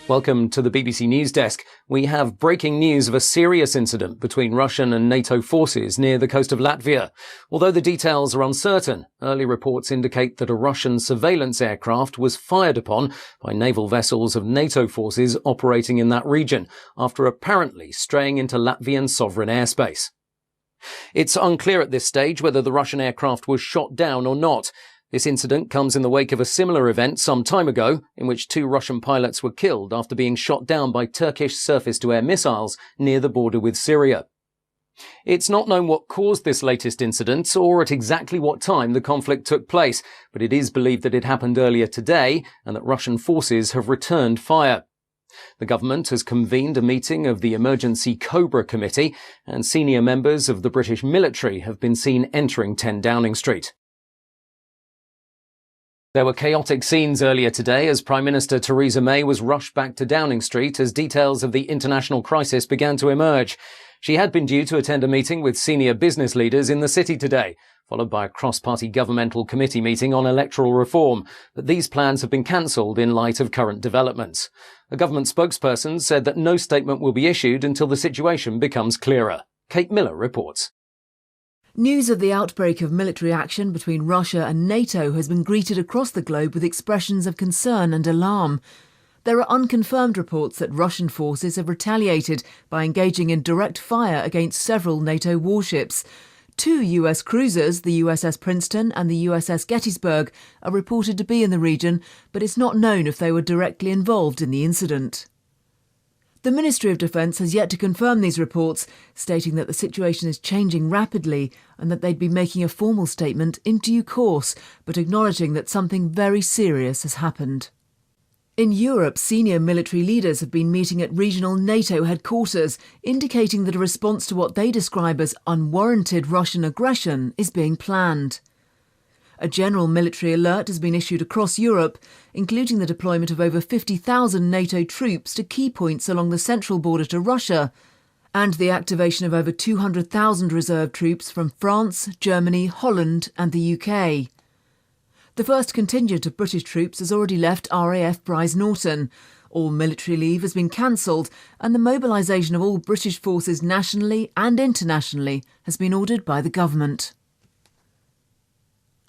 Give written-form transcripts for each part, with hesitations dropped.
Welcome to the BBC News Desk. We have breaking news of a serious incident between Russian and NATO forces near the coast of Latvia. Although the details are uncertain, early reports indicate that a Russian surveillance aircraft was fired upon by naval vessels of NATO forces operating in that region, after apparently straying into Latvian sovereign airspace. It's unclear at this stage whether the Russian aircraft was shot down or not. This incident comes in the wake of a similar event some time ago, in which 2 Russian pilots were killed after being shot down by Turkish surface-to-air missiles near the border with Syria. It's not known what caused this latest incident or at exactly what time the conflict took place, but it is believed that it happened earlier today and that Russian forces have returned fire. The government has convened a meeting of the Emergency Cobra Committee, and senior members of the British military have been seen entering 10 Downing Street. There were chaotic scenes earlier today as Prime Minister Theresa May was rushed back to Downing Street as details of the international crisis began to emerge. She had been due to attend a meeting with senior business leaders in the city today, followed by a cross-party governmental committee meeting on electoral reform, but these plans have been cancelled in light of current developments. A government spokesperson said that no statement will be issued until the situation becomes clearer. Kate Miller reports. News of the outbreak of military action between Russia and NATO has been greeted across the globe with expressions of concern and alarm. There are unconfirmed reports that Russian forces have retaliated by engaging in direct fire against several NATO warships. 2 US cruisers, the USS Princeton and the USS Gettysburg, are reported to be in the region, but it's not known if they were directly involved in the incident. The Ministry of Defence has yet to confirm these reports, stating that the situation is changing rapidly and that they'd be making a formal statement in due course, but acknowledging that something very serious has happened. In Europe, senior military leaders have been meeting at regional NATO headquarters, indicating that a response to what they describe as unwarranted Russian aggression is being planned. A general military alert has been issued across Europe, including the deployment of over 50,000 NATO troops to key points along the central border to Russia, and the activation of over 200,000 reserve troops from France, Germany, Holland and the UK. The first contingent of British troops has already left RAF Brize Norton. All military leave has been cancelled, and the mobilisation of all British forces nationally and internationally has been ordered by the government.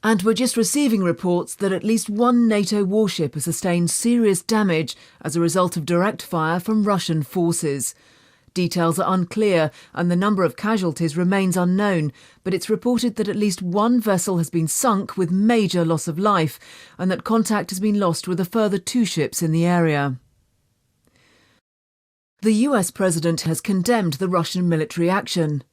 And we're just receiving reports that at least 1 NATO warship has sustained serious damage as a result of direct fire from Russian forces. Details are unclear and the number of casualties remains unknown, but it's reported that at least 1 vessel has been sunk with major loss of life and that contact has been lost with a further 2 ships in the area. The US president has condemned the Russian military action,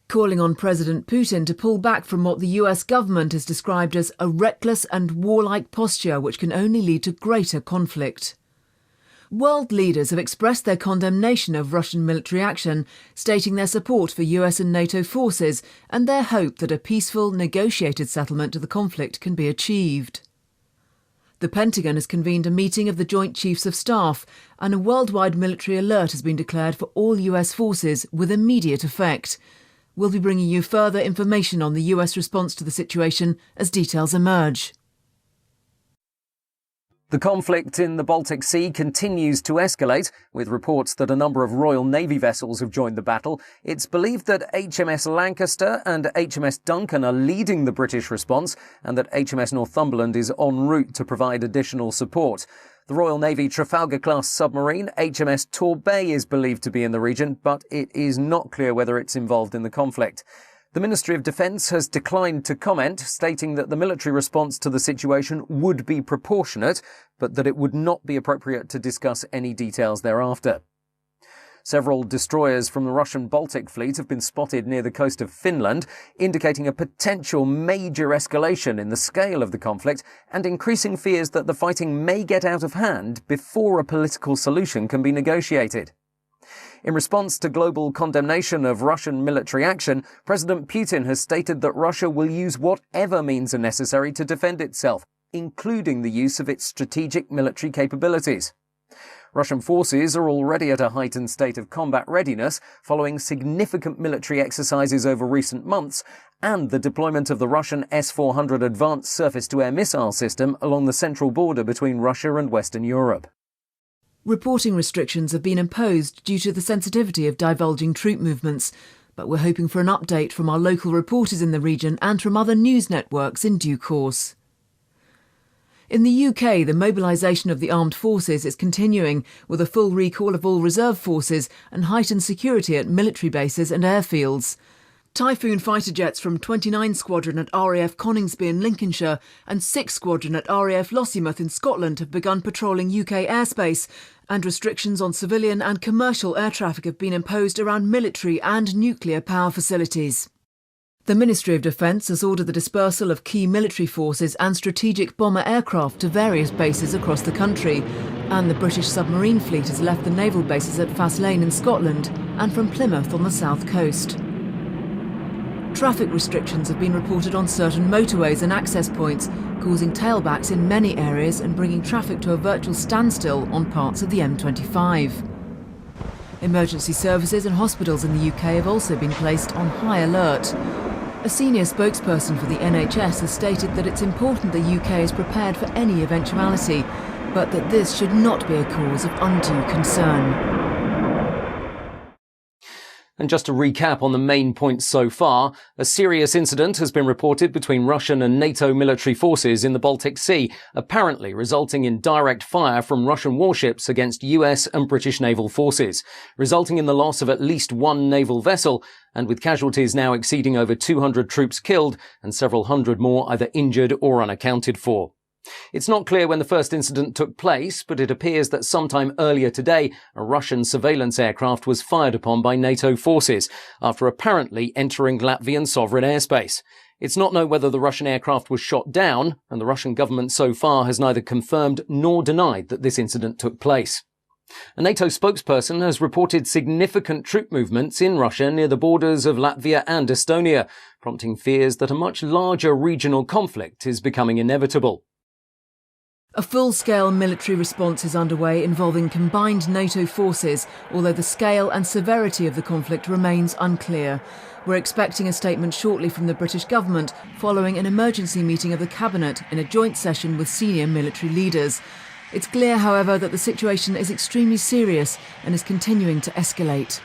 calling on President Putin to pull back from what the US government has described as a reckless and warlike posture which can only lead to greater conflict. World leaders have expressed their condemnation of Russian military action, stating their support for US and NATO forces and their hope that a peaceful, negotiated settlement to the conflict can be achieved. The Pentagon has convened a meeting of the Joint Chiefs of Staff, and a worldwide military alert has been declared for all US forces with immediate effect. We'll be bringing you further information on the US response to the situation as details emerge. The conflict in the Baltic Sea continues to escalate, with reports that a number of Royal Navy vessels have joined the battle. It's believed that HMS Lancaster and HMS Duncan are leading the British response, and that HMS Northumberland is en route to provide additional support. The Royal Navy Trafalgar-class submarine HMS Torbay is believed to be in the region, but it is not clear whether it's involved in the conflict. The Ministry of Defence has declined to comment, stating that the military response to the situation would be proportionate, but that it would not be appropriate to discuss any details thereafter. Several destroyers from the Russian Baltic Fleet have been spotted near the coast of Finland, indicating a potential major escalation in the scale of the conflict and increasing fears that the fighting may get out of hand before a political solution can be negotiated. In response to global condemnation of Russian military action, President Putin has stated that Russia will use whatever means are necessary to defend itself, including the use of its strategic military capabilities. Russian forces are already at a heightened state of combat readiness following significant military exercises over recent months and the deployment of the Russian S-400 advanced surface-to-air missile system along the central border between Russia and Western Europe. Reporting restrictions have been imposed due to the sensitivity of divulging troop movements, but we're hoping for an update from our local reporters in the region and from other news networks in due course. In the UK, the mobilisation of the armed forces is continuing, with a full recall of all reserve forces and heightened security at military bases and airfields. Typhoon fighter jets from 29 Squadron at RAF Coningsby in Lincolnshire and 6 Squadron at RAF Lossiemouth in Scotland have begun patrolling UK airspace, and restrictions on civilian and commercial air traffic have been imposed around military and nuclear power facilities. The Ministry of Defence has ordered the dispersal of key military forces and strategic bomber aircraft to various bases across the country, and the British submarine fleet has left the naval bases at Faslane in Scotland and from Plymouth on the south coast. Traffic restrictions have been reported on certain motorways and access points, causing tailbacks in many areas and bringing traffic to a virtual standstill on parts of the M25. Emergency services and hospitals in the UK have also been placed on high alert. A senior spokesperson for the NHS has stated that it's important the UK is prepared for any eventuality, but that this should not be a cause of undue concern. And just to recap on the main points so far, a serious incident has been reported between Russian and NATO military forces in the Baltic Sea, apparently resulting in direct fire from Russian warships against US and British naval forces, resulting in the loss of at least one naval vessel, and with casualties now exceeding over 200 troops killed and several hundred more either injured or unaccounted for. It's not clear when the first incident took place, but it appears that sometime earlier today, a Russian surveillance aircraft was fired upon by NATO forces after apparently entering Latvian sovereign airspace. It's not known whether the Russian aircraft was shot down, and the Russian government so far has neither confirmed nor denied that this incident took place. A NATO spokesperson has reported significant troop movements in Russia near the borders of Latvia and Estonia, prompting fears that a much larger regional conflict is becoming inevitable. A full-scale military response is underway involving combined NATO forces, although the scale and severity of the conflict remains unclear. We're expecting a statement shortly from the British government following an emergency meeting of the Cabinet in a joint session with senior military leaders. It's clear, however, that the situation is extremely serious and is continuing to escalate.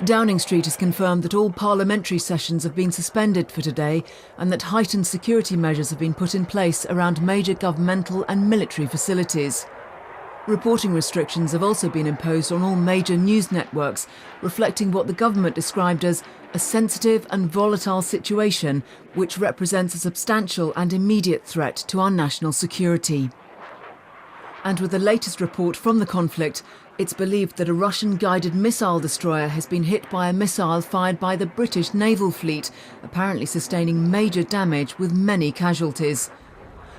Downing Street has confirmed that all parliamentary sessions have been suspended for today and that heightened security measures have been put in place around major governmental and military facilities. Reporting restrictions have also been imposed on all major news networks, reflecting what the government described as a sensitive and volatile situation which represents a substantial and immediate threat to our national security. And with the latest report from the conflict, it's believed that a Russian-guided missile destroyer has been hit by a missile fired by the British naval fleet, apparently sustaining major damage with many casualties.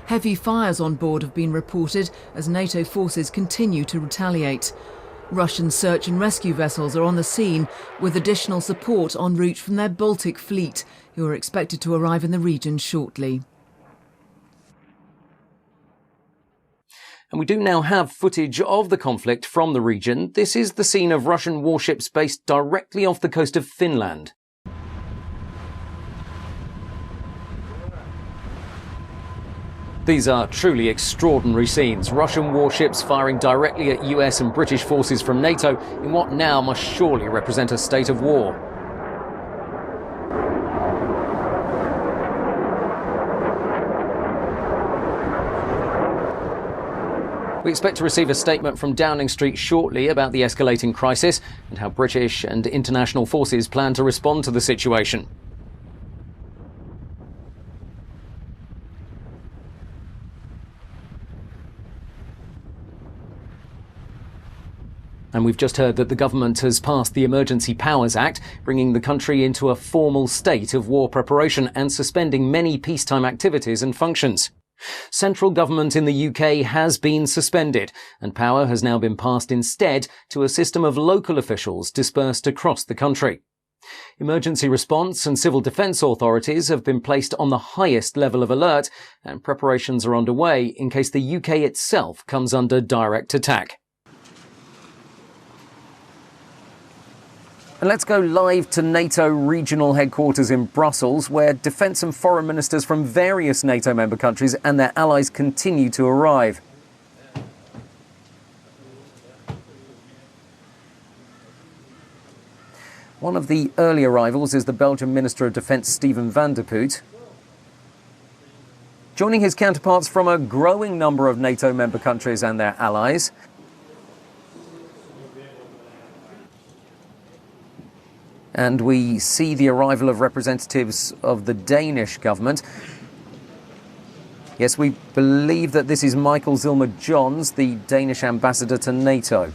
Heavy fires on board have been reported as NATO forces continue to retaliate. Russian search and rescue vessels are on the scene, with additional support en route from their Baltic fleet, who are expected to arrive in the region shortly. And we do now have footage of the conflict from the region. This is the scene of Russian warships based directly off the coast of Finland. These are truly extraordinary scenes. Russian warships firing directly at US and British forces from NATO in what now must surely represent a state of war. We expect to receive a statement from Downing Street shortly about the escalating crisis and how British and international forces plan to respond to the situation. And we've just heard that the government has passed the Emergency Powers Act, bringing the country into a formal state of war preparation and suspending many peacetime activities and functions. Central government in the UK has been suspended, and power has now been passed instead to a system of local officials dispersed across the country. Emergency response and civil defence authorities have been placed on the highest level of alert, and preparations are underway in case the UK itself comes under direct attack. And let's go live to NATO regional headquarters in Brussels, where defence and foreign ministers from various NATO member countries and their allies continue to arrive. One of the early arrivals is the Belgian Minister of Defence, Steven van der Puut, joining his counterparts from a growing number of NATO member countries and their allies. And we see the arrival of representatives of the Danish government. Yes, we believe that this is Michael Zilmer-Johns, the Danish ambassador to NATO.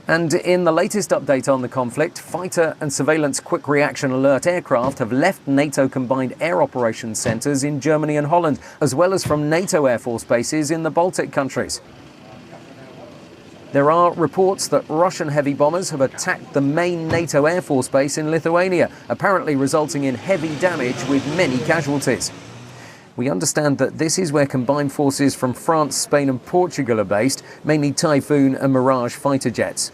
And in the latest update on the conflict, fighter and surveillance quick reaction alert aircraft have left NATO combined air operations centres in Germany and Holland, as well as from NATO air force bases in the Baltic countries. There are reports that Russian heavy bombers have attacked the main NATO air force base in Lithuania, apparently resulting in heavy damage with many casualties. We understand that this is where combined forces from France, Spain and Portugal are based, mainly Typhoon and Mirage fighter jets.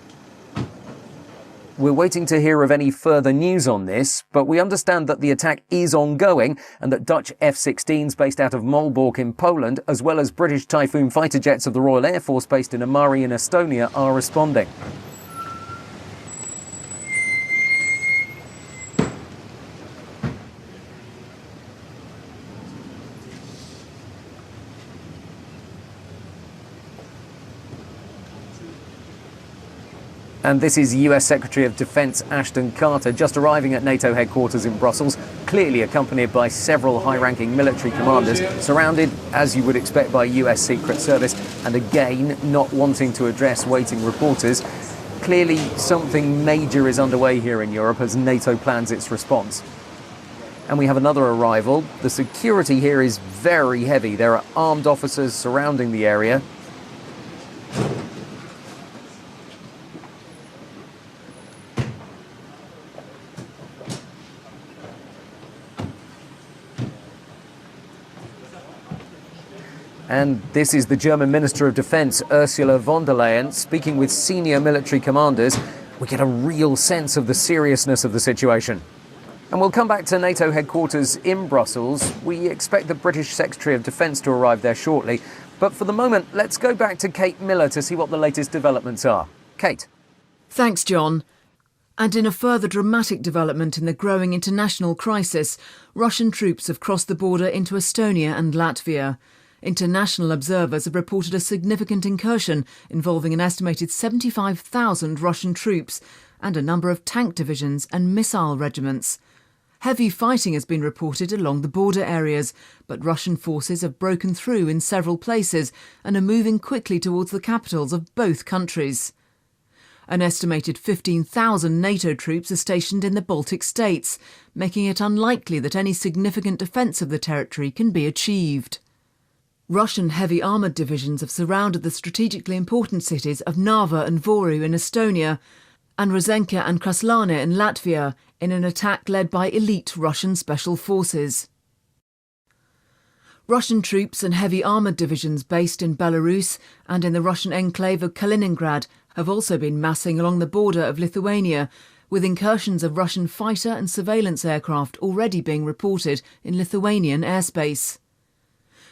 We're waiting to hear of any further news on this, but we understand that the attack is ongoing and that Dutch F-16s based out of Malbork in Poland, as well as British Typhoon fighter jets of the Royal Air Force based in Amari in Estonia, are responding. And this is US Secretary of Defence Ashton Carter just arriving at NATO headquarters in Brussels, clearly accompanied by several high-ranking military commanders, surrounded, as you would expect, by US Secret Service, and again, not wanting to address waiting reporters. Clearly, something major is underway here in Europe as NATO plans its response. And we have another arrival. The security here is very heavy. There are armed officers surrounding the area. And this is the German Minister of Defence, Ursula von der Leyen, speaking with senior military commanders. We get a real sense of the seriousness of the situation. And we'll come back to NATO headquarters in Brussels. We expect the British Secretary of Defence to arrive there shortly. But for the moment, let's go back to Kate Miller to see what the latest developments are. Kate. Thanks, John. And in a further dramatic development in the growing international crisis, Russian troops have crossed the border into Estonia and Latvia. International observers have reported a significant incursion involving an estimated 75,000 Russian troops and a number of tank divisions and missile regiments. Heavy fighting has been reported along the border areas, but Russian forces have broken through in several places and are moving quickly towards the capitals of both countries. An estimated 15,000 NATO troops are stationed in the Baltic states, making it unlikely that any significant defence of the territory can be achieved. Russian heavy armoured divisions have surrounded the strategically important cities of Narva and Voru in Estonia and Rozenka and Kraslane in Latvia in an attack led by elite Russian special forces. Russian troops and heavy armoured divisions based in Belarus and in the Russian enclave of Kaliningrad have also been massing along the border of Lithuania, with incursions of Russian fighter and surveillance aircraft already being reported in Lithuanian airspace.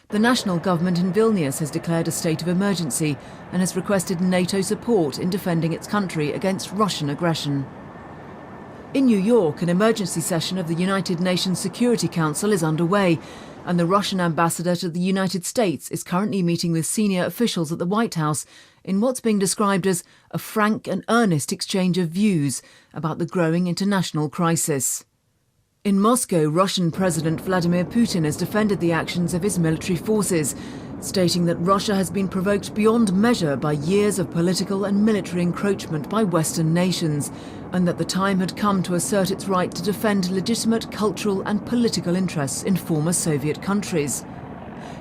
The national government in Vilnius has declared a state of emergency and has requested NATO support in defending its country against Russian aggression. In New York, an emergency session of the United Nations Security Council is underway, and the Russian ambassador to the United States is currently meeting with senior officials at the White House in what's being described as a frank and earnest exchange of views about the growing international crisis. In Moscow, Russian President Vladimir Putin has defended the actions of his military forces, stating that Russia has been provoked beyond measure by years of political and military encroachment by Western nations, and that the time had come to assert its right to defend legitimate cultural and political interests in former Soviet countries.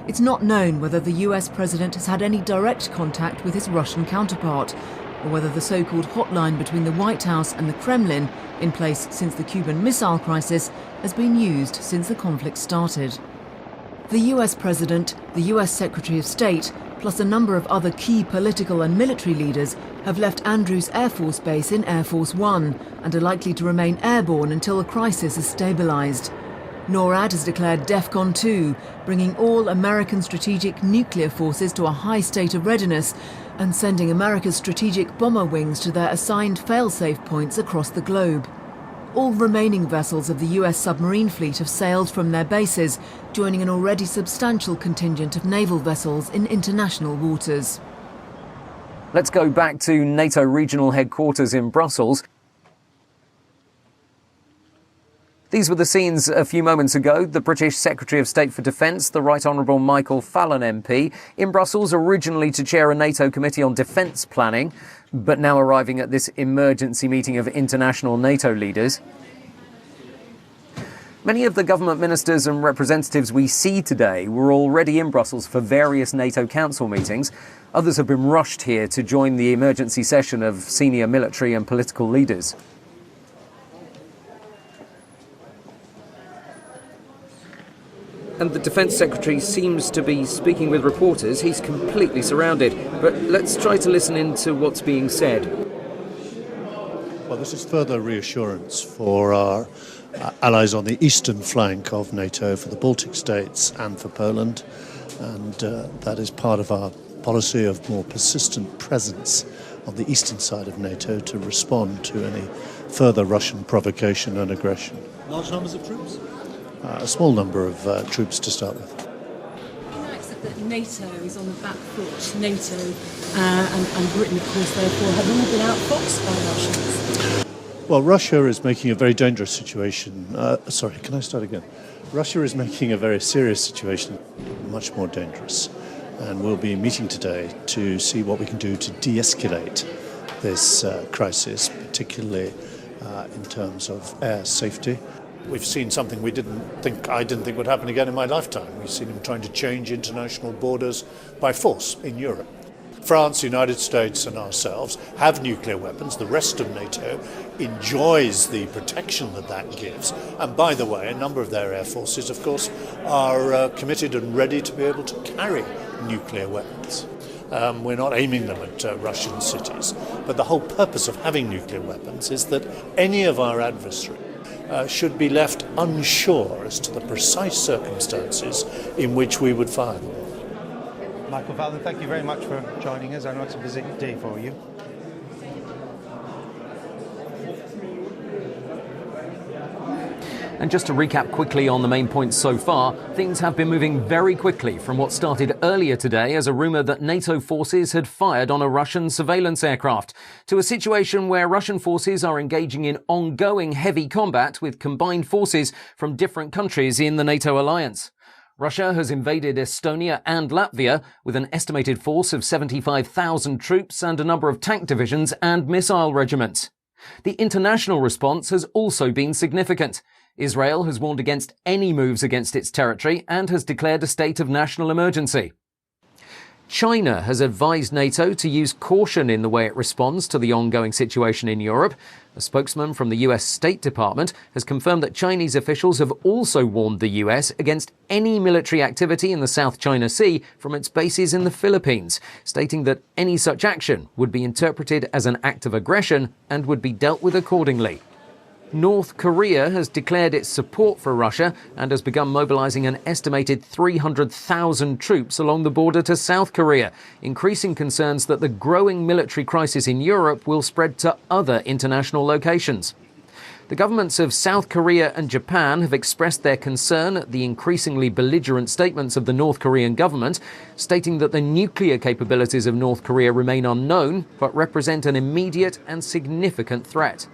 It's not known whether the US president has had any direct contact with his Russian counterpart, or whether the so-called hotline between the White House and the Kremlin, in place since the Cuban Missile Crisis, has been used since the conflict started. The US President, the US Secretary of State, plus a number of other key political and military leaders have left Andrews Air Force Base in Air Force One and are likely to remain airborne until the crisis is stabilised. NORAD has declared DEFCON 2, bringing all American strategic nuclear forces to a high state of readiness and sending America's strategic bomber wings to their assigned fail-safe points across the globe. All remaining vessels of the US submarine fleet have sailed from their bases, joining an already substantial contingent of naval vessels in international waters. Let's go back to NATO regional headquarters in Brussels. These were the scenes a few moments ago. The British Secretary of State for Defence, the Right Honourable Michael Fallon MP, in Brussels originally to chair a NATO committee on defence planning, but now arriving at this emergency meeting of international NATO leaders. Many of the government ministers and representatives we see today were already in Brussels for various NATO Council meetings. Others have been rushed here to join the emergency session of senior military and political leaders. And the Defence Secretary seems to be speaking with reporters. He's completely surrounded. But let's try to listen into what's being said. Well, this is further reassurance for our allies on the eastern flank of NATO, for the Baltic states and for Poland. And that is part of our policy of more persistent presence on the eastern side of NATO to respond to any further Russian provocation and aggression. Large numbers of troops? A small number of troops to start with. You know, except that NATO is on the back foot. NATO and Britain, of course, therefore, have all been outfoxed by Russians. Well, Russia is making a very dangerous situation. Russia is making a very serious situation much more dangerous. And we'll be meeting today to see what we can do to de-escalate this crisis, particularly in terms of air safety. We've seen something I didn't think would happen again in my lifetime. We've seen him trying to change international borders by force in Europe. France, the United States and ourselves have nuclear weapons. The rest of NATO enjoys the protection that gives. And by the way, a number of their air forces, of course, are committed and ready to be able to carry nuclear weapons. We're not aiming them at Russian cities. But the whole purpose of having nuclear weapons is that any of our adversaries should be left unsure as to the precise circumstances in which we would fire them. Michael Fallon, thank you very much for joining us. I know it's a busy day for you. And just to recap quickly on the main points so far, things have been moving very quickly from what started earlier today as a rumour that NATO forces had fired on a Russian surveillance aircraft, to a situation where Russian forces are engaging in ongoing heavy combat with combined forces from different countries in the NATO alliance. Russia has invaded Estonia and Latvia with an estimated force of 75,000 troops and a number of tank divisions and missile regiments. The international response has also been significant. Israel has warned against any moves against its territory and has declared a state of national emergency. China has advised NATO to use caution in the way it responds to the ongoing situation in Europe. A spokesman from the US State Department has confirmed that Chinese officials have also warned the US against any military activity in the South China Sea from its bases in the Philippines, stating that any such action would be interpreted as an act of aggression and would be dealt with accordingly. North Korea has declared its support for Russia and has begun mobilizing an estimated 300,000 troops along the border to South Korea, increasing concerns that the growing military crisis in Europe will spread to other international locations. The governments of South Korea and Japan have expressed their concern at the increasingly belligerent statements of the North Korean government, stating that the nuclear capabilities of North Korea remain unknown, but represent an immediate and significant threat.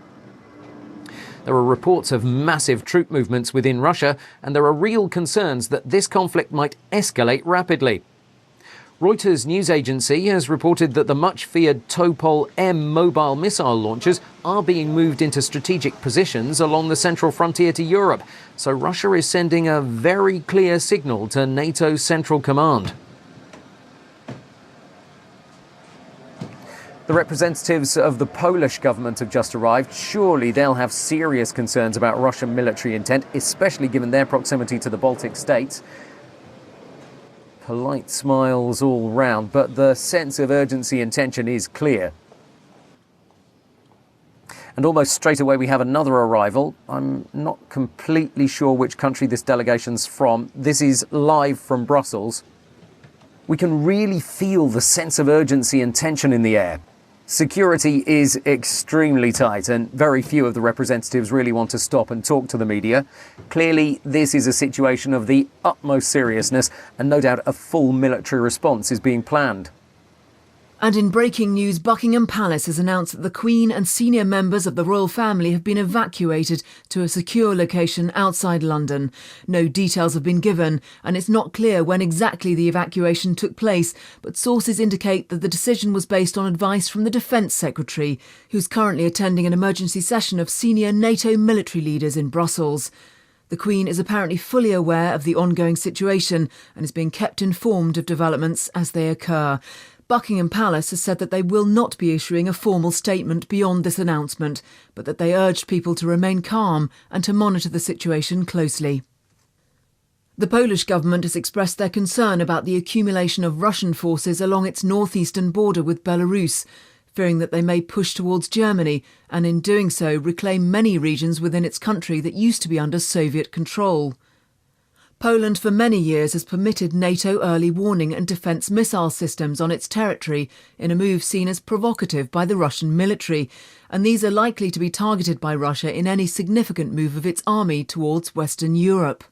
There are reports of massive troop movements within Russia, and there are real concerns that this conflict might escalate rapidly. Reuters news agency has reported that the much-feared Topol-M mobile missile launchers are being moved into strategic positions along the central frontier to Europe, so Russia is sending a very clear signal to NATO's Central Command. The representatives of the Polish government have just arrived. Surely they'll have serious concerns about Russian military intent, especially given their proximity to the Baltic states. Polite smiles all round, but the sense of urgency and tension is clear. And almost straight away we have another arrival. I'm not completely sure which country this delegation's from. This is live from Brussels. We can really feel the sense of urgency and tension in the air. Security is extremely tight and very few of the representatives really want to stop and talk to the media. Clearly, this is a situation of the utmost seriousness and no doubt a full military response is being planned. And in breaking news, Buckingham Palace has announced that the Queen and senior members of the royal family have been evacuated to a secure location outside London. No details have been given, and it's not clear when exactly the evacuation took place, but sources indicate that the decision was based on advice from the Defence Secretary, who's currently attending an emergency session of senior NATO military leaders in Brussels. The Queen is apparently fully aware of the ongoing situation and is being kept informed of developments as they occur. Buckingham Palace has said that they will not be issuing a formal statement beyond this announcement, but that they urged people to remain calm and to monitor the situation closely. The Polish government has expressed their concern about the accumulation of Russian forces along its northeastern border with Belarus, fearing that they may push towards Germany and in doing so reclaim many regions within its country that used to be under Soviet control. Poland for many years has permitted NATO early warning and defence missile systems on its territory in a move seen as provocative by the Russian military, and these are likely to be targeted by Russia in any significant move of its army towards Western Europe.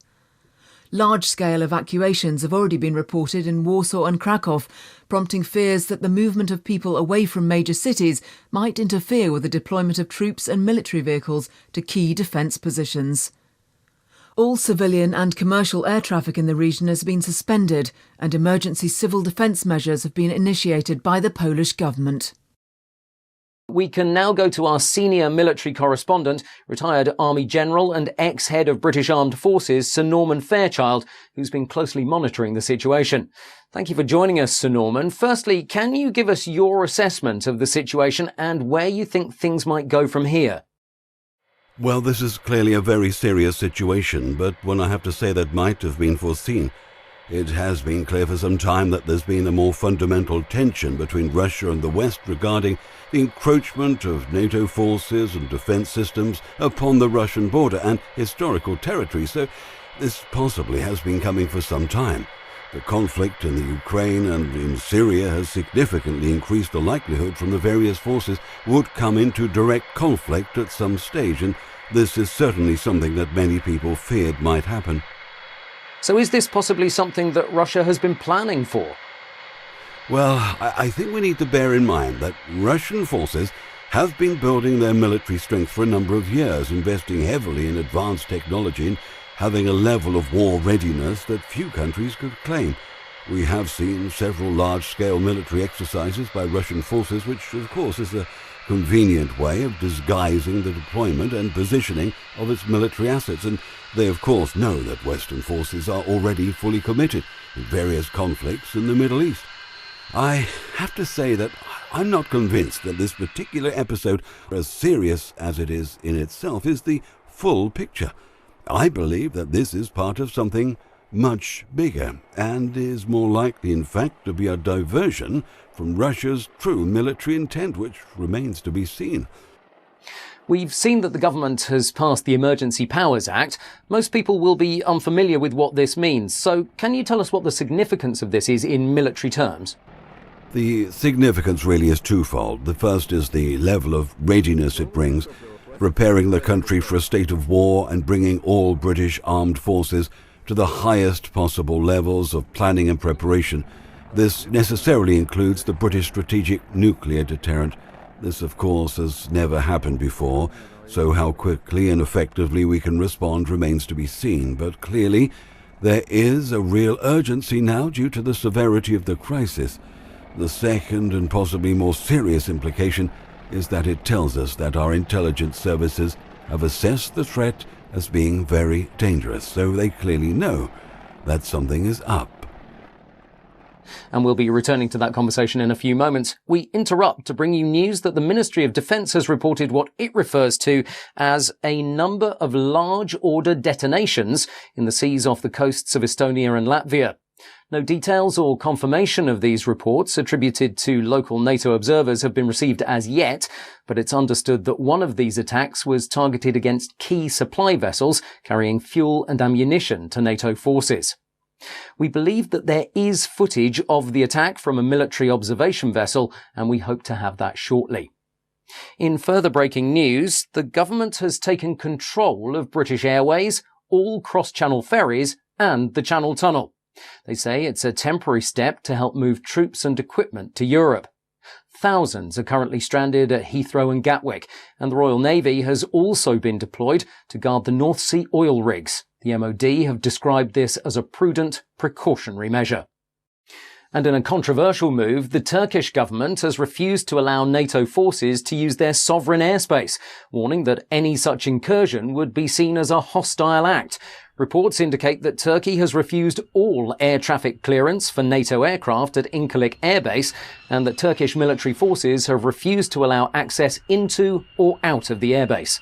Large-scale evacuations have already been reported in Warsaw and Krakow, prompting fears that the movement of people away from major cities might interfere with the deployment of troops and military vehicles to key defence positions. All civilian and commercial air traffic in the region has been suspended, and emergency civil defence measures have been initiated by the Polish government. We can now go to our senior military correspondent, retired Army General and ex-head of British Armed Forces, Sir Norman Fairchild, who's been closely monitoring the situation. Thank you for joining us, Sir Norman. Firstly, can you give us your assessment of the situation and where you think things might go from here? Well, this is clearly a very serious situation, but one I have to say that might have been foreseen. It has been clear for some time that there's been a more fundamental tension between Russia and the West regarding the encroachment of NATO forces and defense systems upon the Russian border and historical territory, so this possibly has been coming for some time. The conflict in the Ukraine and in Syria has significantly increased the likelihood from the various forces would come into direct conflict at some stage, and this is certainly something that many people feared might happen. So is this possibly something that Russia has been planning for? Well, I think we need to bear in mind that Russian forces have been building their military strength for a number of years, investing heavily in advanced technology and having a level of war readiness that few countries could claim. We have seen several large-scale military exercises by Russian forces, which of course is a convenient way of disguising the deployment and positioning of its military assets, and they of course know that Western forces are already fully committed in various conflicts in the Middle East. I have to say that I'm not convinced that this particular episode, as serious as it is in itself, is the full picture. I believe that this is part of something much bigger and is more likely, in fact, to be a diversion from Russia's true military intent, which remains to be seen. We've seen that the government has passed the Emergency Powers Act. Most people will be unfamiliar with what this means. So can you tell us what the significance of this is in military terms? The significance really is twofold. The first is the level of readiness it brings, preparing the country for a state of war and bringing all British armed forces to the highest possible levels of planning and preparation. This necessarily includes the British strategic nuclear deterrent. This, of course, has never happened before, so how quickly and effectively we can respond remains to be seen. But clearly, there is a real urgency now due to the severity of the crisis. The second and possibly more serious implication is that it tells us that our intelligence services have assessed the threat as being very dangerous, so they clearly know that something is up. And we'll be returning to that conversation in a few moments. We interrupt to bring you news that the Ministry of Defence has reported what it refers to as a number of large order detonations in the seas off the coasts of Estonia and Latvia. No details or confirmation of these reports attributed to local NATO observers have been received as yet, but it's understood that one of these attacks was targeted against key supply vessels carrying fuel and ammunition to NATO forces. We believe that there is footage of the attack from a military observation vessel, and we hope to have that shortly. In further breaking news, the government has taken control of British Airways, all cross-channel ferries and the Channel Tunnel. They say it's a temporary step to help move troops and equipment to Europe. Thousands are currently stranded at Heathrow and Gatwick, and the Royal Navy has also been deployed to guard the North Sea oil rigs. The MOD have described this as a prudent, precautionary measure. And in a controversial move, the Turkish government has refused to allow NATO forces to use their sovereign airspace, warning that any such incursion would be seen as a hostile act. Reports indicate that Turkey has refused all air traffic clearance for NATO aircraft at Incirlik Air Base, and that Turkish military forces have refused to allow access into or out of the airbase.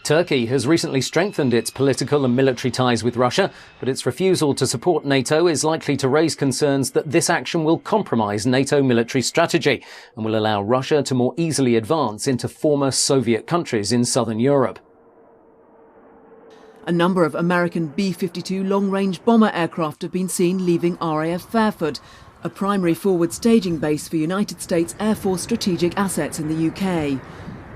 Turkey has recently strengthened its political and military ties with Russia, but its refusal to support NATO is likely to raise concerns that this action will compromise NATO military strategy and will allow Russia to more easily advance into former Soviet countries in southern Europe. A number of American B-52 long-range bomber aircraft have been seen leaving RAF Fairford, a primary forward staging base for United States Air Force strategic assets in the UK.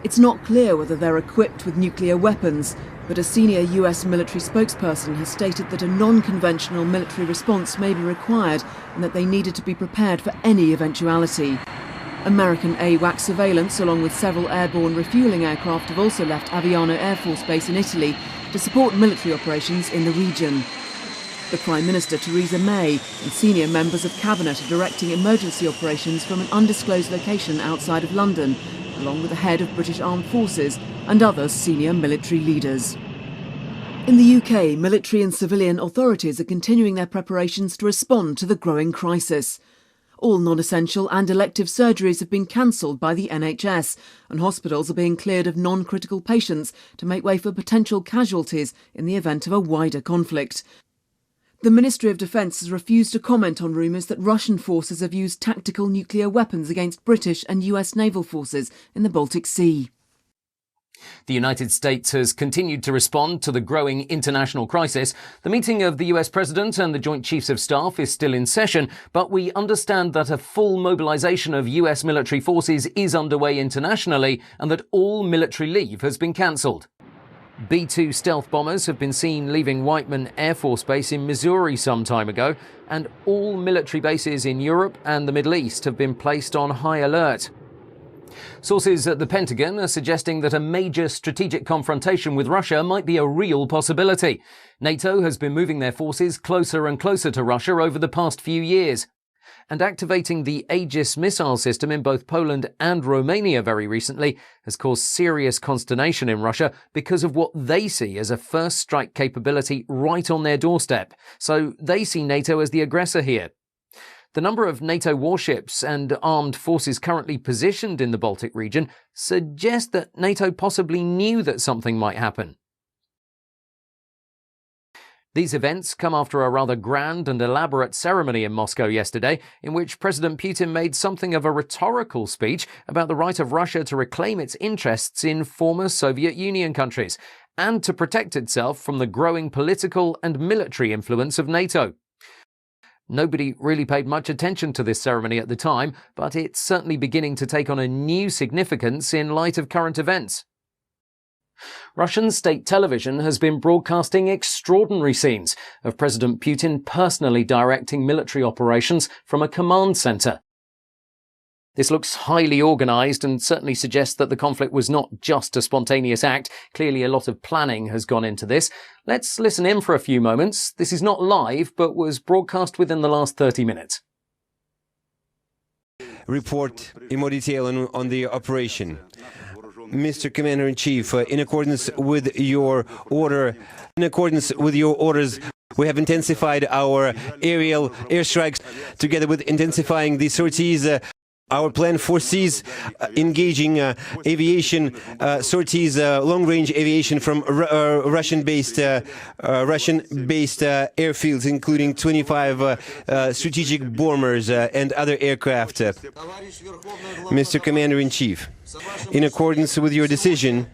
It's not clear whether they're equipped with nuclear weapons, but a senior US military spokesperson has stated that a non-conventional military response may be required and that they needed to be prepared for any eventuality. American AWACS surveillance, along with several airborne refuelling aircraft, have also left Aviano Air Force Base in Italy to support military operations in the region. The Prime Minister Theresa May and senior members of Cabinet are directing emergency operations from an undisclosed location outside of London, along with the head of British Armed Forces and other senior military leaders. In the UK, military and civilian authorities are continuing their preparations to respond to the growing crisis. All non-essential and elective surgeries have been cancelled by the NHS, and hospitals are being cleared of non-critical patients to make way for potential casualties in the event of a wider conflict. The Ministry of Defence has refused to comment on rumours that Russian forces have used tactical nuclear weapons against British and US naval forces in the Baltic Sea. The United States has continued to respond to the growing international crisis. The meeting of the US President and the Joint Chiefs of Staff is still in session, but we understand that a full mobilisation of US military forces is underway internationally and that all military leave has been cancelled. B-2 stealth bombers have been seen leaving Whiteman Air Force Base in Missouri some time ago, and all military bases in Europe and the Middle East have been placed on high alert. Sources at the Pentagon are suggesting that a major strategic confrontation with Russia might be a real possibility. NATO has been moving their forces closer and closer to Russia over the past few years. And activating the Aegis missile system in both Poland and Romania very recently has caused serious consternation in Russia because of what they see as a first strike capability right on their doorstep. So they see NATO as the aggressor here. The number of NATO warships and armed forces currently positioned in the Baltic region suggest that NATO possibly knew that something might happen. These events come after a rather grand and elaborate ceremony in Moscow yesterday, in which President Putin made something of a rhetorical speech about the right of Russia to reclaim its interests in former Soviet Union countries, and to protect itself from the growing political and military influence of NATO. Nobody really paid much attention to this ceremony at the time, but it's certainly beginning to take on a new significance in light of current events. Russian state television has been broadcasting extraordinary scenes of President Putin personally directing military operations from a command center. This looks highly organized and certainly suggests that the conflict was not just a spontaneous act. Clearly a lot of planning has gone into this. Let's listen in for a few moments. This is not live, but was broadcast within the last 30 minutes. Report in more detail on the operation. Mr. Commander-in-Chief, in accordance with your orders, we have intensified our aerial airstrikes together with intensifying the sorties Our plan foresees engaging aviation sorties, long-range aviation from Russian-based airfields, including 25 strategic bombers and other aircraft. Mr. Commander-in-Chief, in accordance with your decision,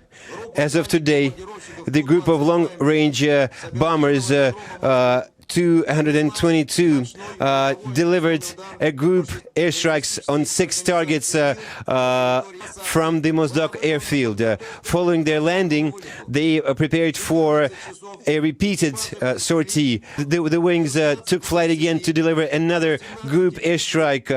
as of today, the group of long-range bombers 222 delivered a group airstrikes on 6 targets from the Mozdok airfield. Following their landing, they prepared for a repeated sortie. The wings took flight again to deliver another group airstrike,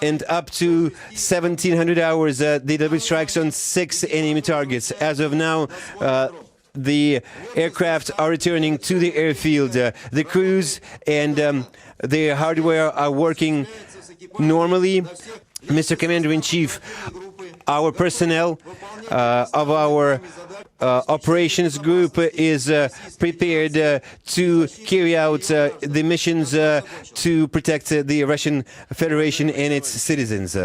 and up to 1700 hours they delivered strikes on 6 enemy targets. As of now, the aircraft are returning to the airfield. The crews and the hardware are working normally. Mr. Commander-in-Chief, our personnel of our operations group is prepared to carry out the missions to protect the Russian Federation and its citizens.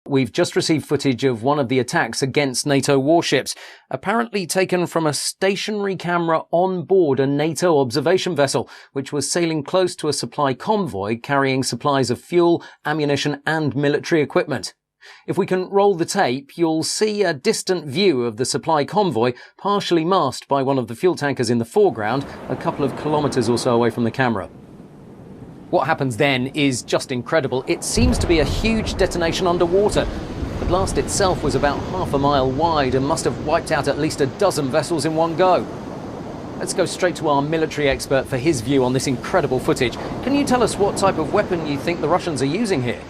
We've just received footage of one of the attacks against NATO warships, apparently taken from a stationary camera on board a NATO observation vessel, which was sailing close to a supply convoy carrying supplies of fuel, ammunition and military equipment. If we can roll the tape, you'll see a distant view of the supply convoy, partially masked by one of the fuel tankers in the foreground, a couple of kilometres or so away from the camera. What happens then is just incredible. It seems to be a huge detonation underwater. The blast itself was about half a mile wide and must have wiped out at least a dozen vessels in one go. Let's go straight to our military expert for his view on this incredible footage. Can you tell us what type of weapon you think the Russians are using here?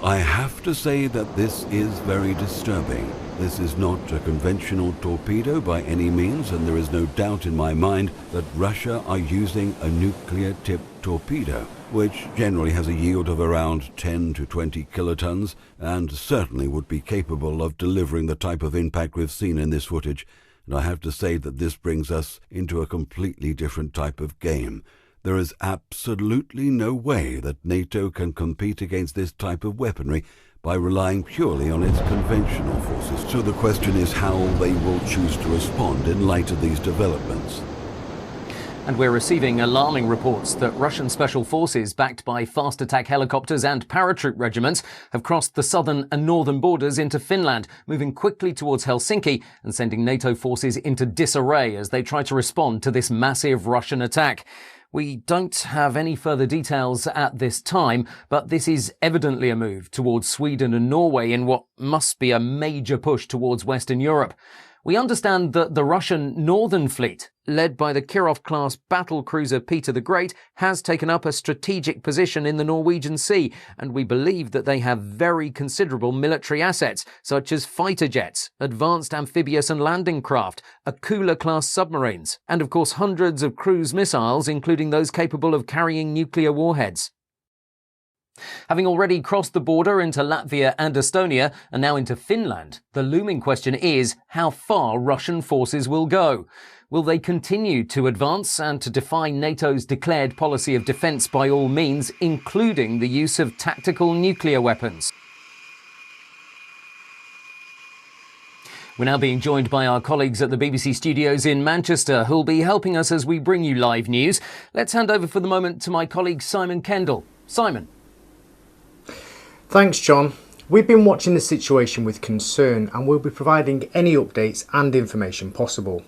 I have to say that this is very disturbing. This is not a conventional torpedo by any means, and there is no doubt in my mind that Russia are using a nuclear-tipped torpedo, which generally has a yield of around 10 to 20 kilotons, and certainly would be capable of delivering the type of impact we've seen in this footage. And I have to say that this brings us into a completely different type of game. There is absolutely no way that NATO can compete against this type of weaponry by relying purely on its conventional forces. So the question is how they will choose to respond in light of these developments. And we're receiving alarming reports that Russian special forces, backed by fast attack helicopters and paratroop regiments, have crossed the southern and northern borders into Finland, moving quickly towards Helsinki and sending NATO forces into disarray as they try to respond to this massive Russian attack. We don't have any further details at this time, but this is evidently a move towards Sweden and Norway in what must be a major push towards Western Europe. We understand that the Russian Northern Fleet, led by the Kirov-class battlecruiser Peter the Great, has taken up a strategic position in the Norwegian Sea, and we believe that they have very considerable military assets, such as fighter jets, advanced amphibious and landing craft, Akula-class submarines, and of course hundreds of cruise missiles, including those capable of carrying nuclear warheads. Having already crossed the border into Latvia and Estonia, and now into Finland, the looming question is how far Russian forces will go. Will they continue to advance and to defy NATO's declared policy of defence by all means, including the use of tactical nuclear weapons? We're now being joined by our colleagues at the BBC studios in Manchester, who'll be helping us as we bring you live news. Let's hand over for the moment to my colleague Simon Kendall. Simon. Thanks, John. We've been watching the situation with concern and we'll be providing any updates and information possible.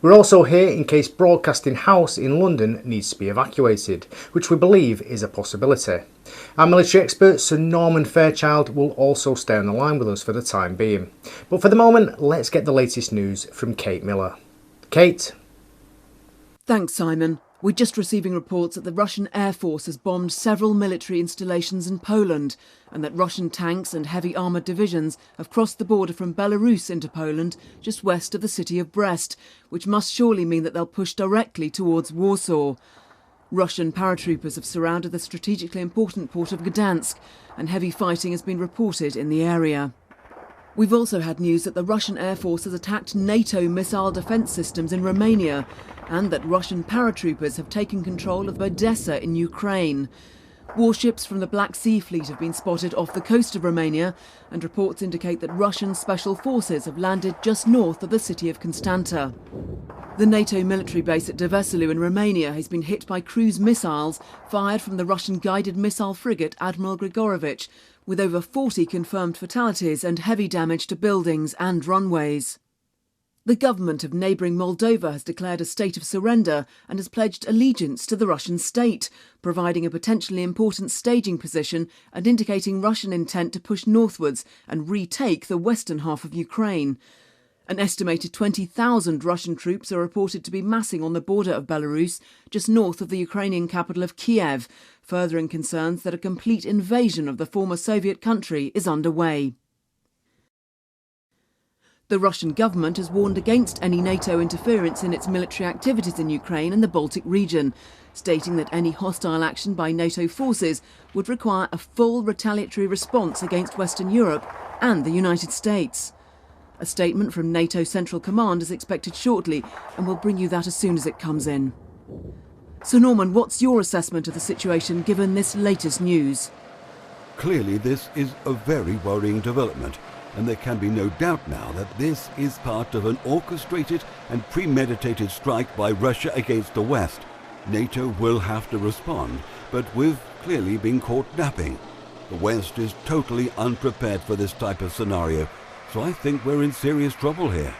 We're also here in case Broadcasting House in London needs to be evacuated, which we believe is a possibility. Our military expert Sir Norman Fairchild will also stay on the line with us for the time being. But for the moment, let's get the latest news from Kate Miller. Kate? Thanks, Simon. We're just receiving reports that the Russian Air Force has bombed several military installations in Poland and that Russian tanks and heavy armoured divisions have crossed the border from Belarus into Poland just west of the city of Brest, which must surely mean that they'll push directly towards Warsaw. Russian paratroopers have surrounded the strategically important port of Gdansk and heavy fighting has been reported in the area. We've also had news that the Russian Air Force has attacked NATO missile defence systems in Romania and that Russian paratroopers have taken control of Odessa in Ukraine. Warships from the Black Sea Fleet have been spotted off the coast of Romania, and reports indicate that Russian special forces have landed just north of the city of Constanta. The NATO military base at Deveselu in Romania has been hit by cruise missiles fired from the Russian guided missile frigate Admiral Grigorovich, with over 40 confirmed fatalities and heavy damage to buildings and runways. The government of neighbouring Moldova has declared a state of surrender and has pledged allegiance to the Russian state, providing a potentially important staging position and indicating Russian intent to push northwards and retake the western half of Ukraine. An estimated 20,000 Russian troops are reported to be massing on the border of Belarus, just north of the Ukrainian capital of Kiev, furthering concerns that a complete invasion of the former Soviet country is underway. The Russian government has warned against any NATO interference in its military activities in Ukraine and the Baltic region, stating that any hostile action by NATO forces would require a full retaliatory response against Western Europe and the United States. A statement from NATO Central Command is expected shortly, and we'll bring you that as soon as it comes in. So Norman, what's your assessment of the situation given this latest news? Clearly this is a very worrying development, and there can be no doubt now that this is part of an orchestrated and premeditated strike by Russia against the West. NATO will have to respond, but we've clearly been caught napping. The West is totally unprepared for this type of scenario, so I think we're in serious trouble here.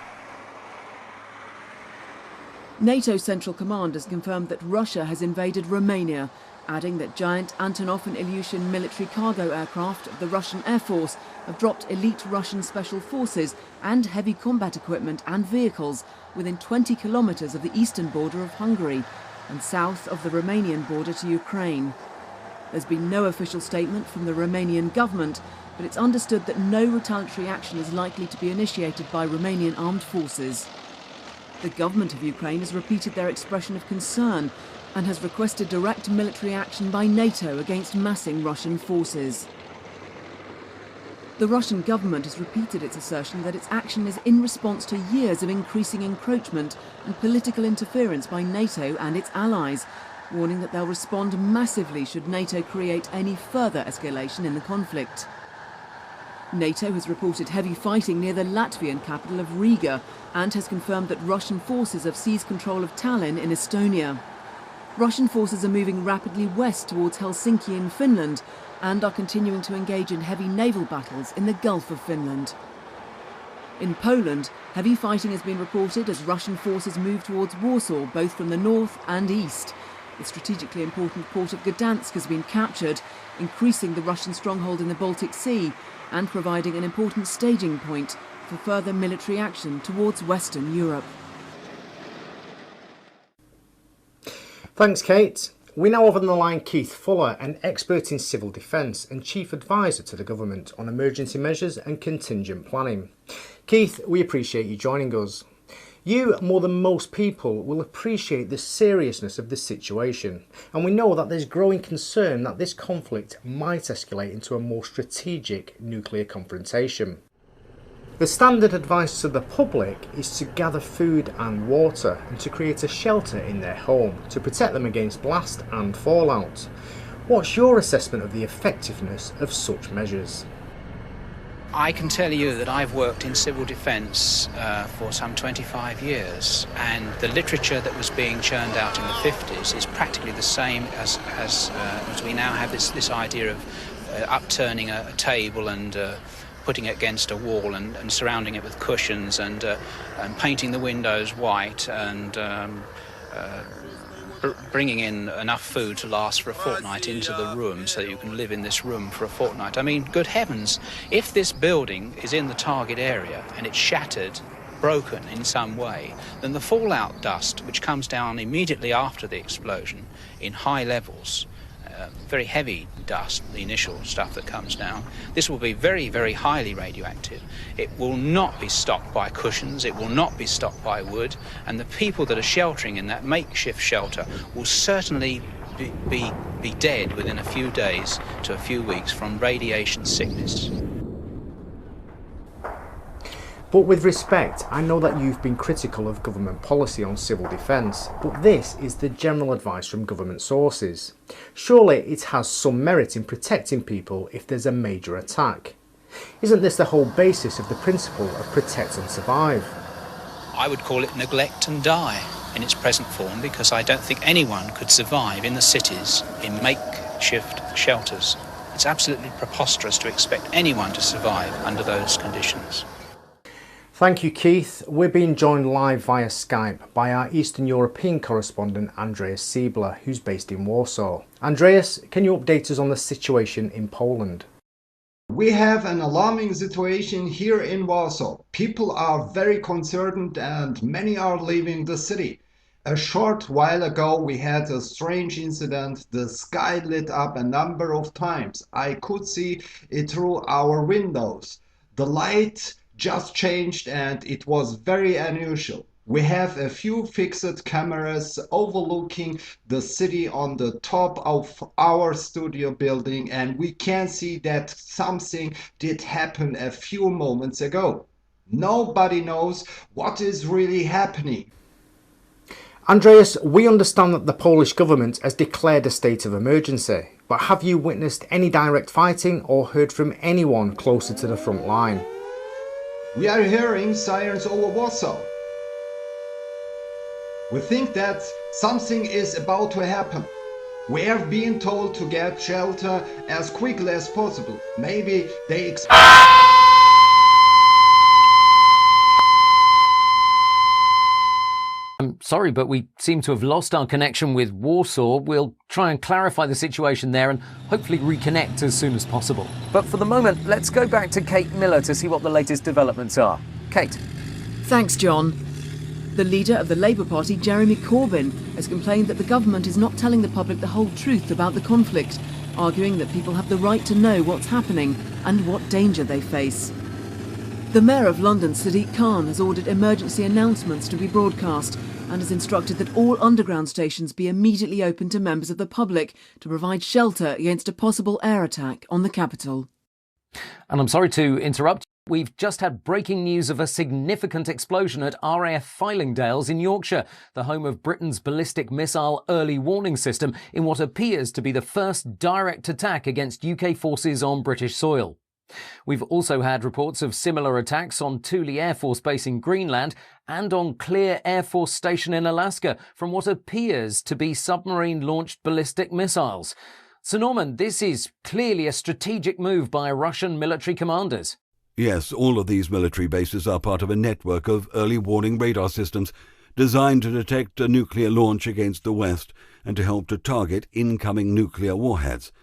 NATO Central Command has confirmed that Russia has invaded Romania, adding that giant Antonov and Ilyushin military cargo aircraft of the Russian Air Force have dropped elite Russian special forces and heavy combat equipment and vehicles within 20 kilometres of the eastern border of Hungary and south of the Romanian border to Ukraine. There's been no official statement from the Romanian government, but it's understood that no retaliatory action is likely to be initiated by Romanian armed forces. The government of Ukraine has repeated their expression of concern and has requested direct military action by NATO against massing Russian forces. The Russian government has repeated its assertion that its action is in response to years of increasing encroachment and political interference by NATO and its allies, warning that they'll respond massively should NATO create any further escalation in the conflict. NATO has reported heavy fighting near the Latvian capital of Riga and has confirmed that Russian forces have seized control of Tallinn in Estonia. Russian forces are moving rapidly west towards Helsinki in Finland and are continuing to engage in heavy naval battles in the Gulf of Finland. In Poland, heavy fighting has been reported as Russian forces move towards Warsaw, both from the north and east. The strategically important port of Gdansk has been captured, increasing the Russian stronghold in the Baltic Sea and providing an important staging point for further military action towards Western Europe. Thanks, Kate. We now have on the line Keith Fuller, an expert in civil defence and chief advisor to the government on emergency measures and contingent planning. Keith, we appreciate you joining us. You, more than most people, will appreciate the seriousness of this situation, and we know that there's growing concern that this conflict might escalate into a more strategic nuclear confrontation. The standard advice to the public is to gather food and water and to create a shelter in their home to protect them against blast and fallout. What's your assessment of the effectiveness of such measures? I can tell you that I've worked in civil defence for some 25 years, and the literature that was being churned out in the 50s is practically the same as we now have this idea of upturning a table and putting it against a wall and surrounding it with cushions and painting the windows white and bringing in enough food to last for a fortnight into the room so that you can live in this room for a fortnight. I mean, good heavens, if this building is in the target area and it's shattered, broken in some way, then the fallout dust, which comes down immediately after the explosion in high levels, very heavy dust, the initial stuff that comes down, this will be very, very highly radioactive. It will not be stopped by cushions, it will not be stopped by wood, and the people that are sheltering in that makeshift shelter will certainly be dead within a few days to a few weeks from radiation sickness. But with respect, I know that you've been critical of government policy on civil defence, but this is the general advice from government sources. Surely it has some merit in protecting people if there's a major attack. Isn't this the whole basis of the principle of protect and survive? I would call it neglect and die in its present form, because I don't think anyone could survive in the cities in makeshift shelters. It's absolutely preposterous to expect anyone to survive under those conditions. Thank you, Keith. We're being joined live via Skype by our Eastern European correspondent Andreas Siebler, who's based in Warsaw. Andreas, can you update us on the situation in Poland? We have an alarming situation here in Warsaw. People are very concerned and many are leaving the city. A short while ago we had a strange incident. The sky lit up a number of times. I could see it through our windows. The light just changed and it was very unusual. We have a few fixed cameras overlooking the city on the top of our studio building, and we can see that something did happen a few moments ago. Nobody knows what is really happening. Andreas, we understand that the Polish government has declared a state of emergency, but have you witnessed any direct fighting or heard from anyone closer to the front line? We are hearing sirens over Warsaw. We think that something is about to happen. We have been told to get shelter as quickly as possible. Maybe they I'm sorry, but we seem to have lost our connection with Warsaw. We'll try and clarify the situation there and hopefully reconnect as soon as possible. But for the moment, let's go back to Kate Miller to see what the latest developments are. Kate. Thanks, John. The leader of the Labour Party, Jeremy Corbyn, has complained that the government is not telling the public the whole truth about the conflict, arguing that people have the right to know what's happening and what danger they face. The Mayor of London, Sadiq Khan, has ordered emergency announcements to be broadcast and has instructed that all underground stations be immediately open to members of the public to provide shelter against a possible air attack on the capital. And I'm sorry to interrupt. We've just had breaking news of a significant explosion at RAF Fylingdales in Yorkshire, the home of Britain's ballistic missile early warning system, in what appears to be the first direct attack against UK forces on British soil. We've also had reports of similar attacks on Thule Air Force Base in Greenland and on Clear Air Force Station in Alaska from what appears to be submarine-launched ballistic missiles. Sir Norman, this is clearly a strategic move by Russian military commanders. Yes, all of these military bases are part of a network of early warning radar systems designed to detect a nuclear launch against the West and to help to target incoming nuclear warheads.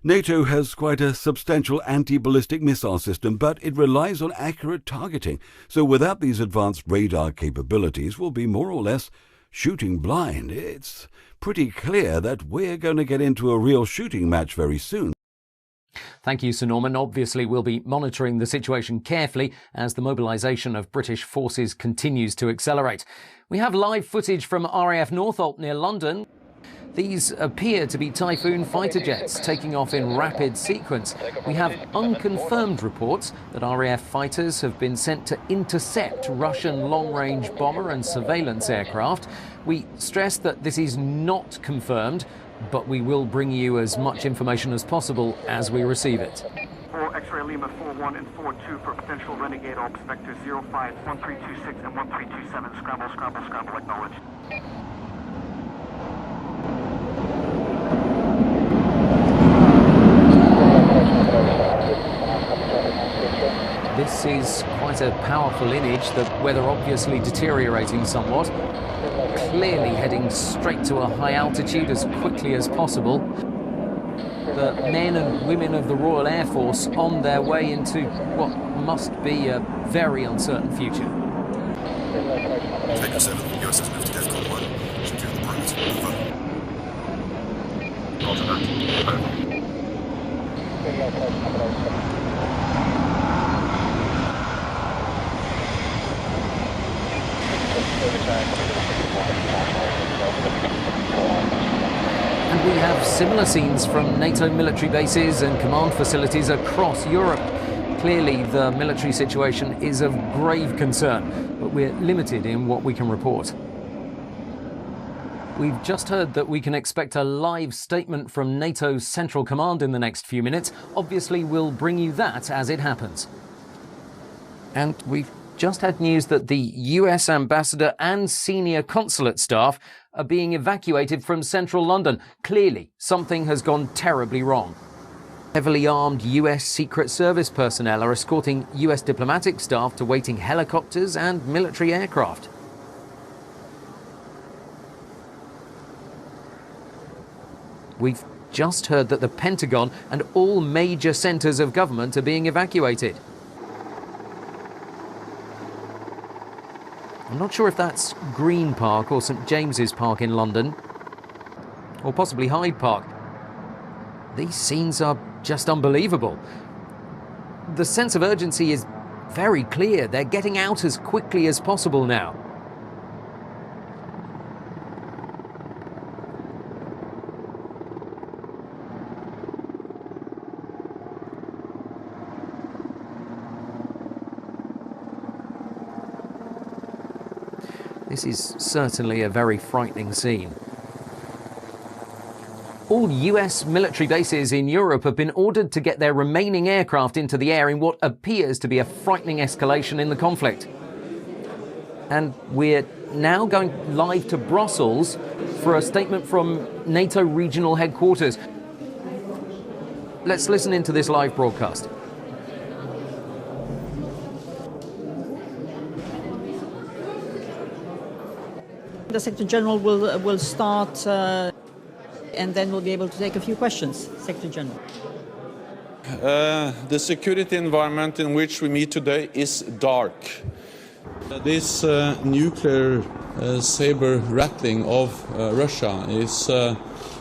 NATO has quite a substantial anti-ballistic missile system, but it relies on accurate targeting. So without these advanced radar capabilities, we'll be more or less shooting blind. It's pretty clear that we're going to get into a real shooting match very soon. Thank you, Sir Norman. Obviously, we'll be monitoring the situation carefully as the mobilisation of British forces continues to accelerate. We have live footage from RAF Northolt near London. These appear to be Typhoon fighter jets taking off in rapid sequence. We have unconfirmed reports that RAF fighters have been sent to intercept Russian long-range bomber and surveillance aircraft. We stress that this is not confirmed, but we will bring you as much information as possible as we receive it. For X-ray Lima 41 and 42 for potential renegade Ops Vector 05, 1326 and 1327. Scramble, scramble, scramble, acknowledged. This is quite a powerful image, the weather obviously deteriorating somewhat. Clearly heading straight to a high altitude as quickly as possible. The men and women of the Royal Air Force on their way into what must be a very uncertain future. Tango 7, USS moved to DEFCON 1. Secure the perimeter. Roger that. Over. And we have similar scenes from NATO military bases and command facilities across Europe. Clearly, the military situation is of grave concern, but we're limited in what we can report. We've just heard that we can expect a live statement from NATO's Central Command in the next few minutes. Obviously, we'll bring you that as it happens. And we've just had news that the US ambassador and senior consulate staff are being evacuated from central London. Clearly, something has gone terribly wrong. Heavily armed US Secret Service personnel are escorting US diplomatic staff to waiting helicopters and military aircraft. We've just heard that the Pentagon and all major centres of government are being evacuated. I'm not sure if that's Green Park or St James's Park in London, or possibly Hyde Park. These scenes are just unbelievable. The sense of urgency is very clear. They're getting out as quickly as possible now. This is certainly a very frightening scene. All US military bases in Europe have been ordered to get their remaining aircraft into the air in what appears to be a frightening escalation in the conflict. And we're now going live to Brussels for a statement from NATO regional headquarters. Let's listen into this live broadcast. The Secretary General will start and then we'll be able to take a few questions. Secretary General. The security environment in which we meet today is dark. This nuclear saber rattling of Russia is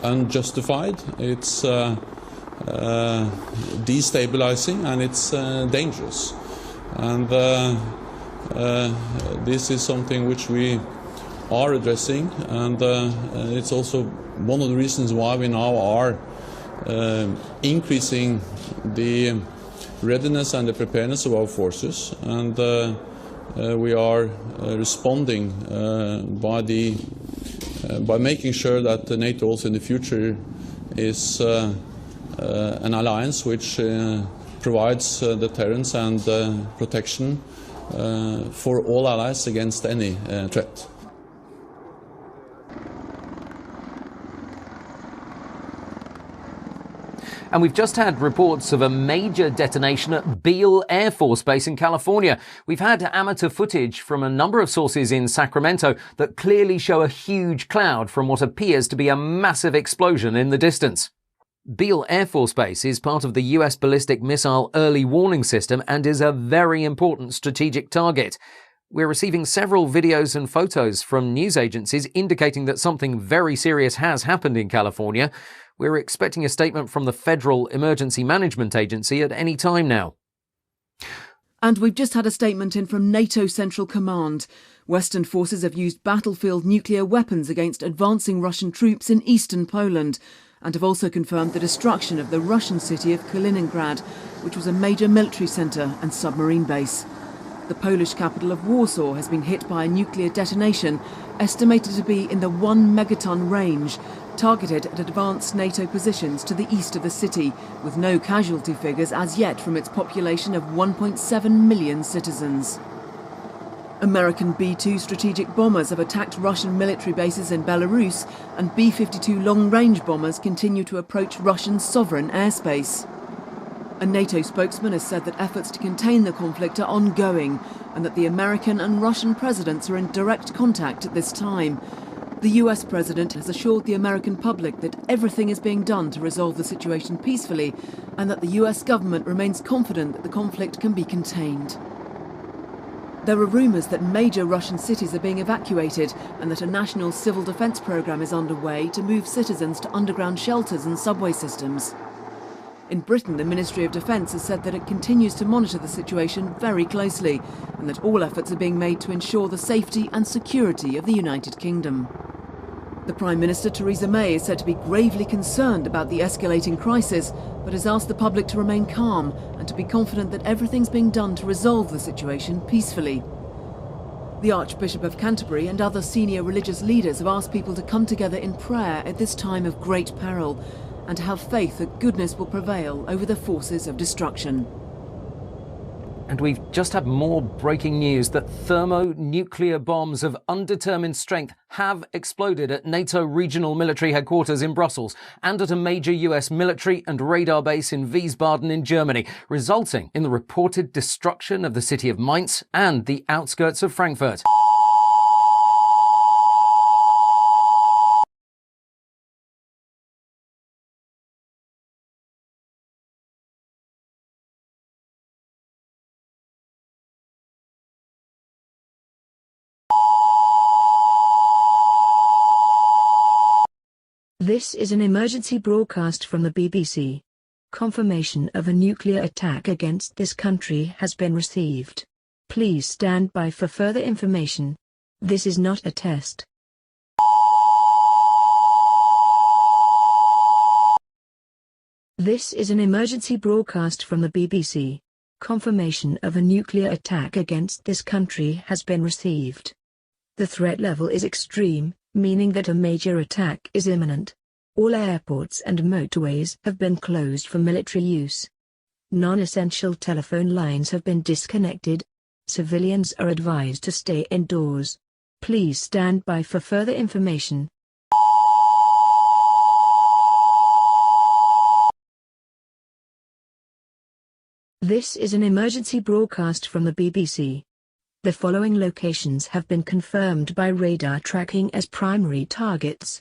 unjustified, it's destabilizing, and it's dangerous. And this is something which we are addressing, and it's also one of the reasons why we now are increasing the readiness and the preparedness of our forces, and we are responding by making sure that NATO also in the future is an alliance which provides deterrence and protection for all allies against any threat. And we've just had reports of a major detonation at Beale Air Force Base in California. We've had amateur footage from a number of sources in Sacramento that clearly show a huge cloud from what appears to be a massive explosion in the distance. Beale Air Force Base is part of the US Ballistic Missile Early Warning System and is a very important strategic target. We're receiving several videos and photos from news agencies indicating that something very serious has happened in California. We're expecting a statement from the Federal Emergency Management Agency at any time now. And we've just had a statement in from NATO Central Command. Western forces have used battlefield nuclear weapons against advancing Russian troops in eastern Poland and have also confirmed the destruction of the Russian city of Kaliningrad, which was a major military centre and submarine base. The Polish capital of Warsaw has been hit by a nuclear detonation estimated to be in the 1 megaton range, targeted at advanced NATO positions to the east of the city, with no casualty figures as yet from its population of 1.7 million citizens. American B-2 strategic bombers have attacked Russian military bases in Belarus, and B-52 long-range bombers continue to approach Russian sovereign airspace. A NATO spokesman has said that efforts to contain the conflict are ongoing and that the American and Russian presidents are in direct contact at this time. The US president has assured the American public that everything is being done to resolve the situation peacefully and that the US government remains confident that the conflict can be contained. There are rumours that major Russian cities are being evacuated and that a national civil defence programme is underway to move citizens to underground shelters and subway systems. In Britain, the Ministry of Defence has said that it continues to monitor the situation very closely and that all efforts are being made to ensure the safety and security of the United Kingdom. The Prime Minister, Theresa May, is said to be gravely concerned about the escalating crisis, but has asked the public to remain calm and to be confident that everything's being done to resolve the situation peacefully. The Archbishop of Canterbury and other senior religious leaders have asked people to come together in prayer at this time of great peril and to have faith that goodness will prevail over the forces of destruction. And we've just had more breaking news that thermonuclear bombs of undetermined strength have exploded at NATO regional military headquarters in Brussels and at a major US military and radar base in Wiesbaden in Germany, resulting in the reported destruction of the city of Mainz and the outskirts of Frankfurt. This is an emergency broadcast from the BBC. Confirmation of a nuclear attack against this country has been received. Please stand by for further information. This is not a test. This is an emergency broadcast from the BBC. Confirmation of a nuclear attack against this country has been received. The threat level is extreme, meaning that a major attack is imminent. All airports and motorways have been closed for military use. Non-essential telephone lines have been disconnected. Civilians are advised to stay indoors. Please stand by for further information. This is an emergency broadcast from the BBC. The following locations have been confirmed by radar tracking as primary targets: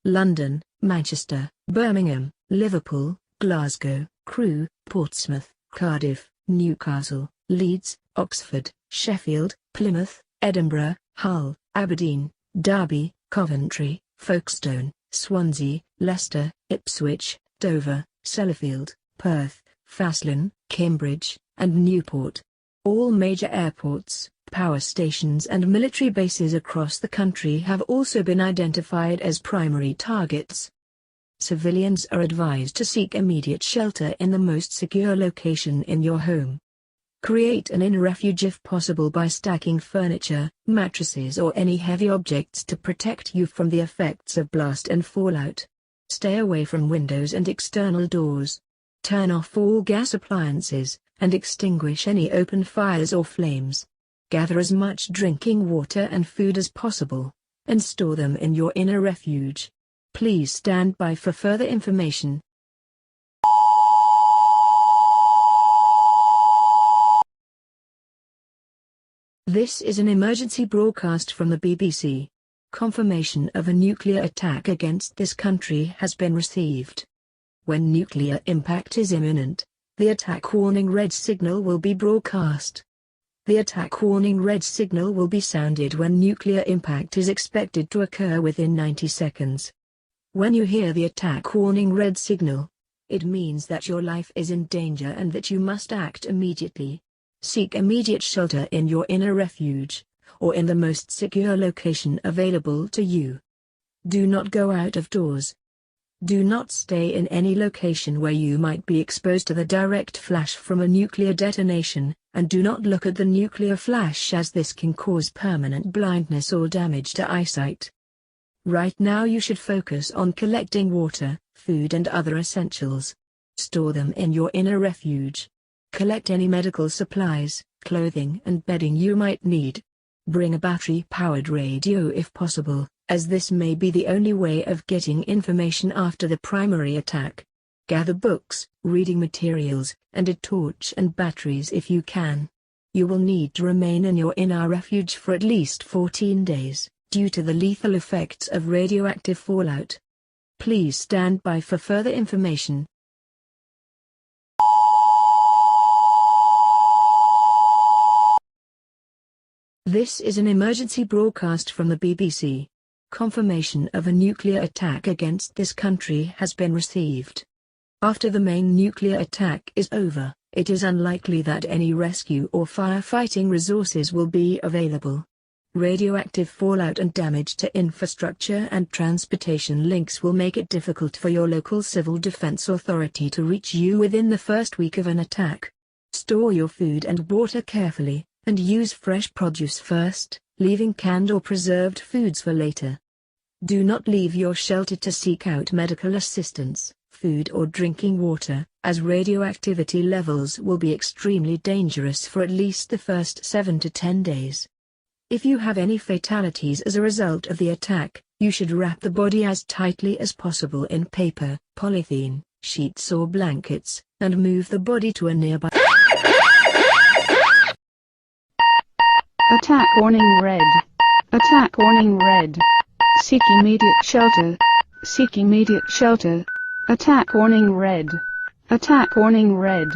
London, Manchester, Birmingham, Liverpool, Glasgow, Crewe, Portsmouth, Cardiff, Newcastle, Leeds, Oxford, Sheffield, Plymouth, Edinburgh, Hull, Aberdeen, Derby, Coventry, Folkestone, Swansea, Leicester, Ipswich, Dover, Sellafield, Perth, Faslane, Cambridge, and Newport. All major airports, power stations and military bases across the country have also been identified as primary targets. Civilians are advised to seek immediate shelter in the most secure location in your home. Create an inner refuge if possible by stacking furniture, mattresses or any heavy objects to protect you from the effects of blast and fallout. Stay away from windows and external doors. Turn off all gas appliances, and extinguish any open fires or flames. Gather as much drinking water and food as possible, and store them in your inner refuge. Please stand by for further information. This is an emergency broadcast from the BBC. Confirmation of a nuclear attack against this country has been received. When nuclear impact is imminent, the attack warning red signal will be broadcast. The attack warning red signal will be sounded when nuclear impact is expected to occur within 90 seconds. When you hear the attack warning red signal, it means that your life is in danger and that you must act immediately. Seek immediate shelter in your inner refuge, or in the most secure location available to you. Do not go out of doors. Do not stay in any location where you might be exposed to the direct flash from a nuclear detonation, and do not look at the nuclear flash as this can cause permanent blindness or damage to eyesight. Right now you should focus on collecting water, food and other essentials. Store them in your inner refuge. Collect any medical supplies, clothing and bedding you might need. Bring a battery-powered radio if possible, as this may be the only way of getting information after the primary attack. Gather books, reading materials, and a torch and batteries if you can. You will need to remain in your inner refuge for at least 14 days, due to the lethal effects of radioactive fallout. Please stand by for further information. This is an emergency broadcast from the BBC. Confirmation of a nuclear attack against this country has been received. After the main nuclear attack is over, it is unlikely that any rescue or firefighting resources will be available. Radioactive fallout and damage to infrastructure and transportation links will make it difficult for your local civil defense authority to reach you within the first week of an attack. Store your food and water carefully, and use fresh produce first, leaving canned or preserved foods for later. Do not leave your shelter to seek out medical assistance, food or drinking water, as radioactivity levels will be extremely dangerous for at least the first 7 to 10 days. If you have any fatalities as a result of the attack, you should wrap the body as tightly as possible in paper, polythene, sheets or blankets, and move the body to a nearby. Attack warning red. Attack warning red. Seek immediate shelter. Seek immediate shelter. Attack warning red. Attack warning red.